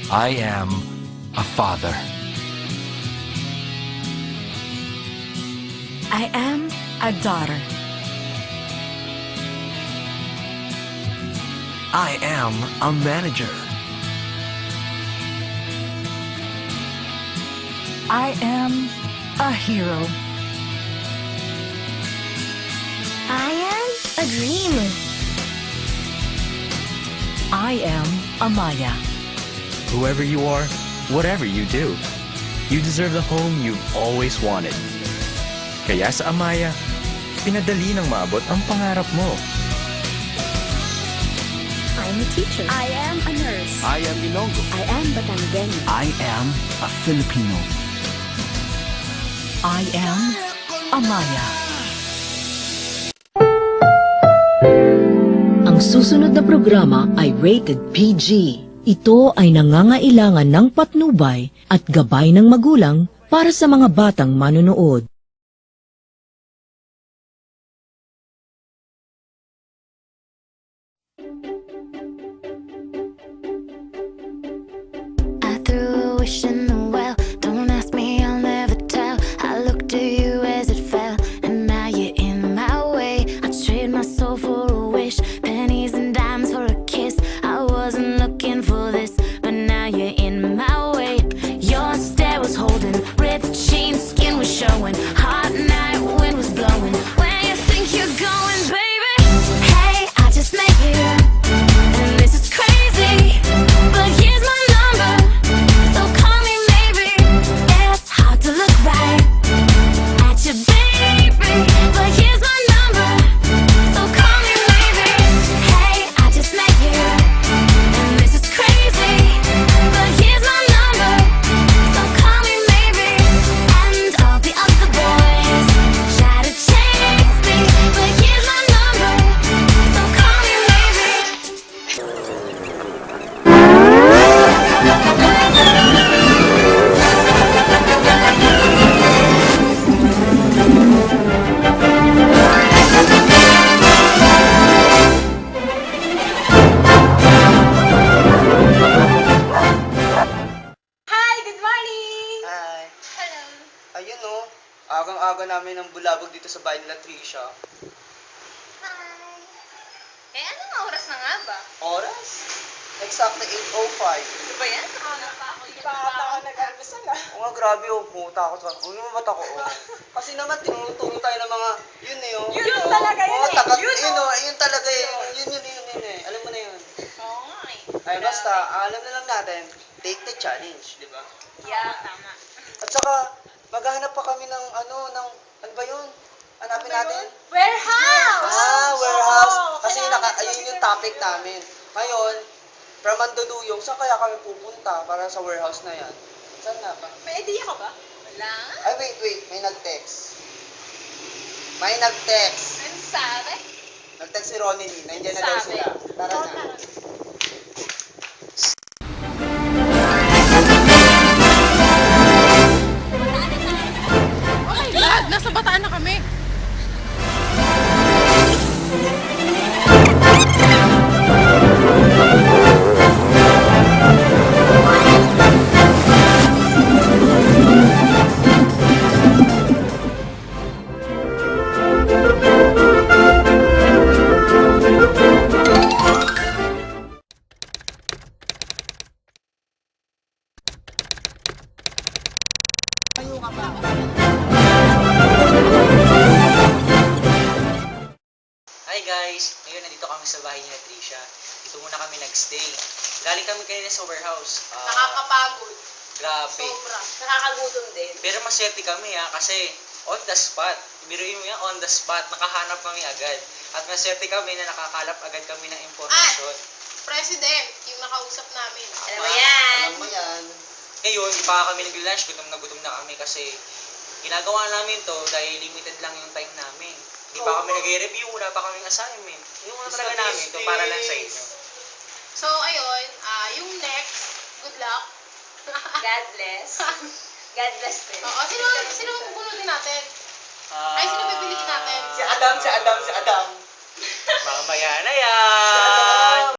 I am a father. I am a daughter. I am a manager. I am a hero. I am a dreamer. I am a Maya. Whoever you are, whatever you do, you deserve the home you've always wanted. Kaya sa Amaya, pinadali ng maabot ang pangarap mo. I'm a teacher. I am a nurse. I am Ilonggo. I am Batangueño. I am a Filipino. I am a Maya. Ang susunod na programa ay rated PG. Ito ay nangangailangan ng patnubay at gabay ng magulang para sa mga batang manonood. I threw a wish in the well. Don't ask me, I'll never tell. I looked to you as it fell, and now you're in my way. I trade my soul for a wish, pennies and dimes for a kiss. I wasn't looking for this, but now you're in my way. Your stare was holding, ripped jeans, skin was showing. Hot night, wind was blowing. Where you think you're going, baby? Hey, I just met you, and this is crazy. But here's my number, so call me maybe. It's hard to look right at you, baby. But here's my number, so call me maybe. Hey, I just met you, and this is crazy. But here's my number, so call me maybe. And all the other boys try to chase me, but here's my number, so call me maybe. Hi! Good morning! Hi. Hello! Ayun oh, agang-aga namin ng bulabog dito sa bahay nila Trisha. Hi! Eh, anong oras na nga ba? Oras? Exactly 8:05. Ano ba yan? Ano pa ako? Hindi pa ata ako nag-almusal ah. Oo nga, grabe oh, pumunta ako sa... Huwag mo ba't ako oh. Kasi naman, tinuturo tayo ng mga... Yun eh oh. Yun talaga yun Oo, eh. takat, Yun, yun oh. oh, yun talaga yun eh. Alam mo na yun. Oo nga eh. Ay, basta, alam na lang natin, take the challenge, di ba? Yeah, tama. At saka, maghahanap pa kami ng ano ba yun? Hanapin natin. Warehouse! Warehouse. Oo, Kasi kailangan ayun natin yung topic yun. namin. Ngayon, from Mandaluyong, saan kaya kami pupunta para sa warehouse na yan? Saan nga ba? May idea ka ba? Wala. Ay, wait. May nag-text. Ano sabi? Nag-text si Ronnie Lee. Nandiyan na daw Sabi. sila. Tara Oo, na. tara. Oh my God! Nasa Bataan na kami! Hi guys! Ngayon nandito kami sa bahay ni Trisha. Dito muna kami nag-stay. Galing kami kanina sa warehouse. Nakakapagod. Grabe. Sobra. Nakakagutom din. Pero maswerte kami kasi on the spot. Biruin mo yan, on the spot. Nakahanap kami agad. At maswerte kami na nakakalap agad kami ng impormasyon. President, yung nakausap namin. Alam Ah, mo yan? Alam mo yan. Ngayon, di pa kami nag-lunch. Gutom na kami kasi ginagawa namin to dahil limited lang yung time namin. Di pa kami nag-review, wala pa kaming assignment. Yung mga talaga namin to para lang sa inyo. So, ayun, yung next, good luck. God bless. God bless din. Oo, sino ang bubulutin natin? Ay, sino pipiliin natin? Si Adam. Mamaya na yan!